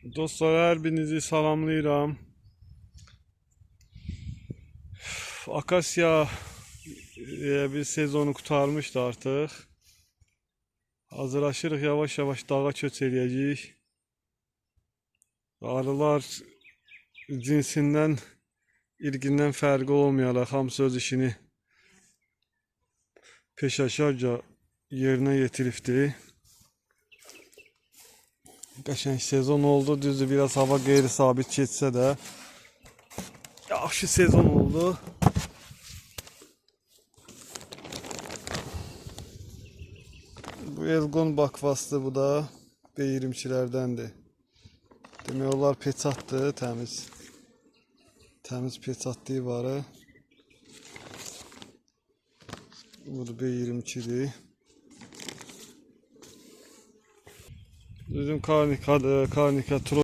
Dostlar, hər birinizi salamlayıram. Akasya bir sezonu qurtarmışdı artıq. Hazırlaşırıq, yavaş-yavaş dağa köç eləyəcəyik. Arılar cinsindən, irqindən fərqi olmayaraq hamısı öz işini peşəkarca yerinə yetiribdi. Qəşəng sezon oldu. Düzdür, biraz hava qeyri-sabit keçsə də yaxşı sezon oldu. Bu Elgon bakvastı, bu da B22'lərdəndir. Demək olar peçatdır, təmiz. Təmiz peçatlığı varı. Bu da B22'dir. Bizim Karnikadır, Karnika Tro.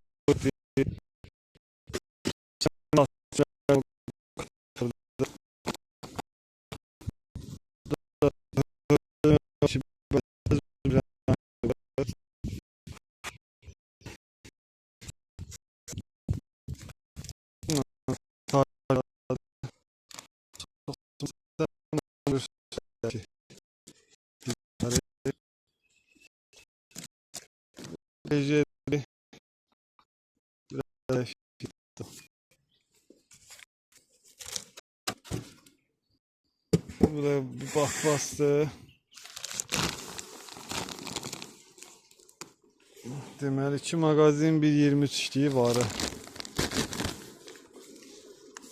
Bu da bir bakvastı. Deməli 2 mağazin 1.23 işliyi varı.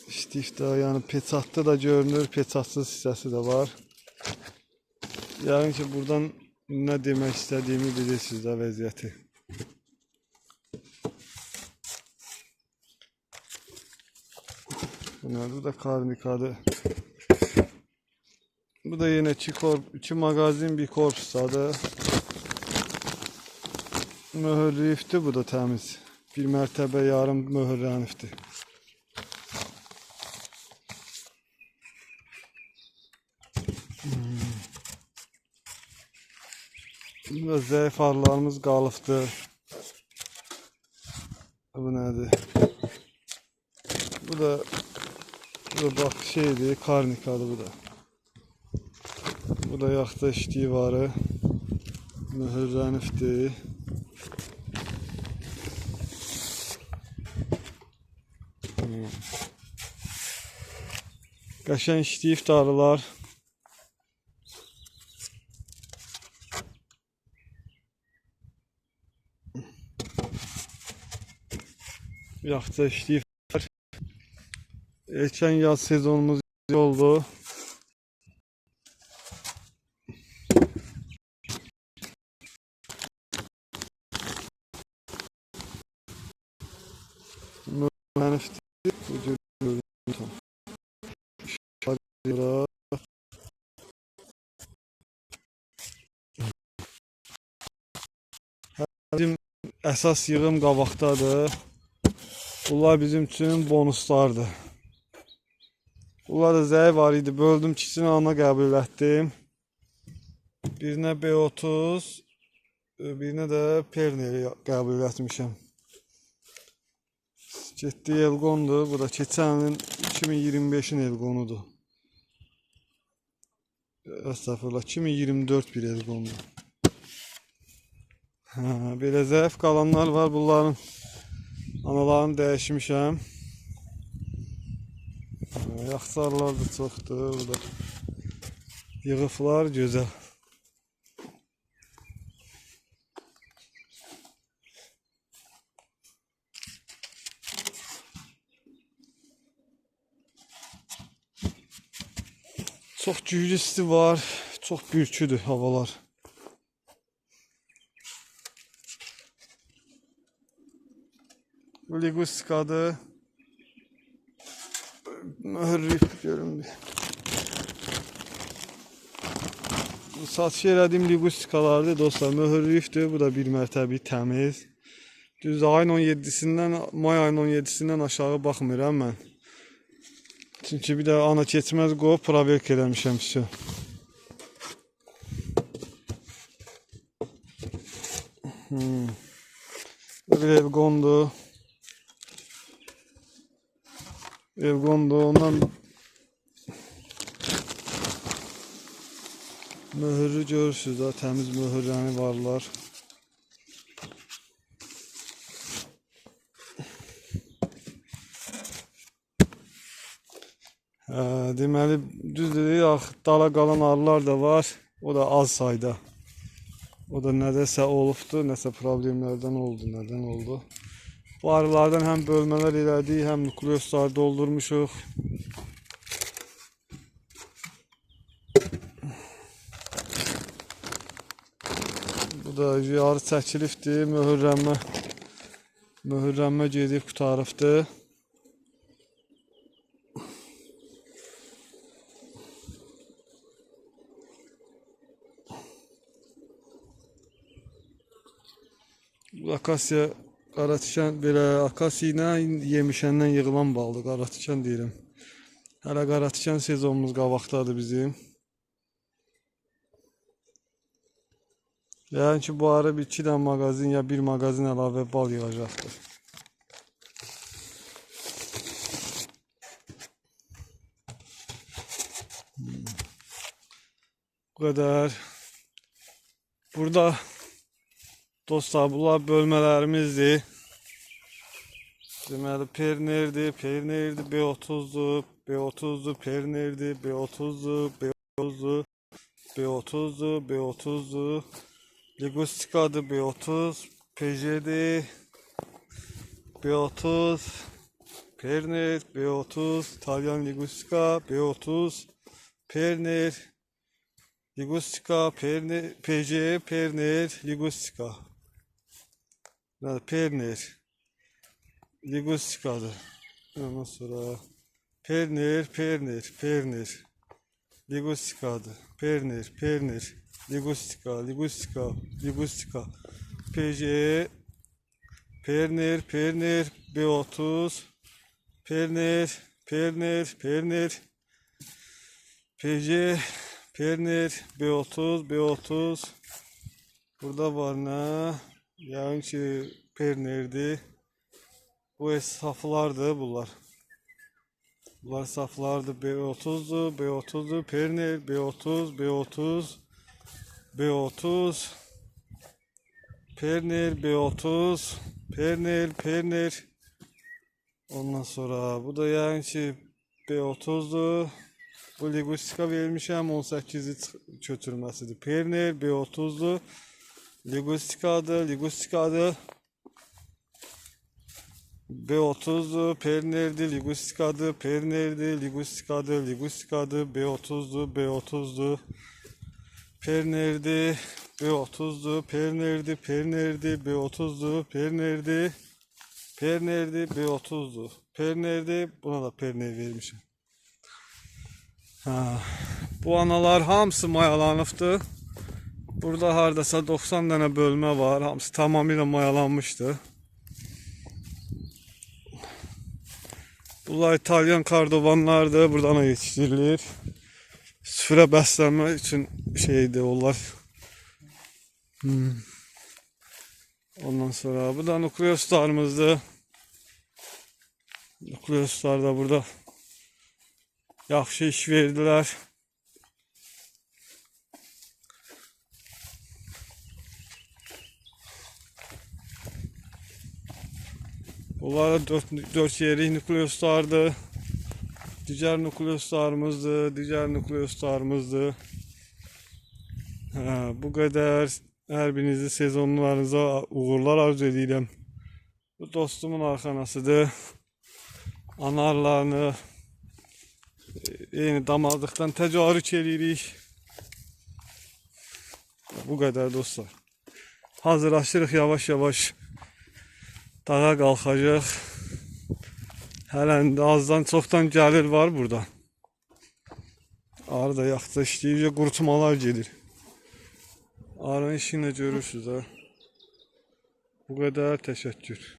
İstifdə, yəni peçatlı da görünür, peçatsız hissəsi də var. Yəni ki, buradan nə demək istədiyimi bilirsiniz də vəziyyəti. Bu da Karnikadır. Bu da yine iki magazin bir korpusadır. Möhürlüyübdür, bu da təmiz. Bir mərtəbə yarım möhürlənibdir. Bu da zəif arılarımız qalıbdır. Bu nədir? Bu da bak şeydir, Karnikadır bu da. Bu da yaxta işliyi varı. Möhürlənibdir. Qəşəng işləyibdir arılar. Yaxta işləyiblər. Erkən yaz sezonumuz oldu. Bizim əsas yığım qabaqdadır. Bunlar bizim üçün bonuslardır. Bunlar da zəif var idi. Böldüm, ikisini ana qəbul etdim. Birinə B30, birinə də Perneri qəbul etmişəm. Getdi Elgondur. Bu da keçən ilin 2025'in Elgonudur. Estağfurullah, 2024 bir Elgondur. Belə zəif qalanlar var. Bunların analarını dəyişmişəm. Yaxsarlar da çoxdur. Bu da yığıflar gözəl. Çox güclü isti var. Çox bürküdür havalar. Bu ligustikadır. Möhürlüyüb görün bir. Bu satış elədiyim ligustikalardır dostlar. Möhürlüyübdür. Bu da bir mərtəbi təmiz. Düz ayın 17'sindən, may ayın 17'sindən aşağı baxmıram mən. Çünki bir də ana keçməz qoyub proverk eləmişəm şu. Bir ev qondu. Ev qondu. Ondan möhürü görürsünüz da, təmiz möhürləri varlar. Deməli, düzdür, dala qalan arılar da var. O da az sayda. O da nədəsə olubdu, nəsə problemlərdən oldu, nədən oldu. Bu arılardan həm bölmələr elədik, həm nukleusları doldurmuşuq. Bu da yarı çəkilibdir, möhürlənmə gedib qutarıbdır. Akasiya, qaratikan, belə akasiya ilə yemişəndən yığılan baldır, qaratikan deyirəm. Hələ qaratikan sezonumuz qabaqdadır bizim. Yəni ki, bu arı 2 dənə mağazin ya 1 mağazin əlavə bal yığacaqdır. Bu qədər. Burada dostlar, bunlar bölmələrimizdir. Deməli, Pernerdir, B30'dur, B30'dur, Pernerdir, B30'dur, B30'dur, B30'dur, B30'dur. Ligustikadır, B30, PJ'dir, B30, Perner, B30, İtalyan Ligustika, B30, Perner, Ligustika, Perner, PJ, Perner, Ligustika. Perner, Ligustikadır. Ondan sonra Perner, Ligustikadır. Perner, Ligustika, PJ, Perner, B30, Perner, PJ, Perner, B30. Burada var ne? Yani ki Perner'di. Bu saflardı bunlar. Bunlar saflardı. B30'du, Perner, B30, Perner, B30, Perner. Ondan sonra bu da yani ki B30'du. Bu Ligustika vermişəm, 18'i götürməsidir. Perner, B30'du. Ligustikadır. B30'du, Perner'di, Ligustikadır, B30'du, Perner'di, B30'du, B30'du, Perner'di, B30'du. Perner'di, buna da Perner vermişim. Bu analar hamısı mayalanıbdır. Burada hardasa 90 dənə bölmə var, hamısı tamamilə mayalanmışdır. Bunlar İtalyan kardovanlardır, buradan yetiştirilir. Süfrə bəslənmə üçün şeydir onlar. Ondan sonra bu da nukleuslarımızdır. Nukleuslar da burada yaxşı iş verdilər. Bunlar 4 yerik nukleuslardır. Digər nukleuslarımızdır. Bu qədər. Hər birinizi sezonlarınıza uğurlar arzu edirəm. Bu dostumun arxanasıdır. Anarlarını eyni damazlıqdan tədarük edirik. Bu qədər dostlar. Hazırlaşırıq yavaş-yavaş. Dağa qalxacaq. Hələ azdan çoxdan gəlir var burada. Arı da yaxda işləyir, qurutmalar gedir. Arının işini görürsünüz ha. Bu qədər, təşəkkür.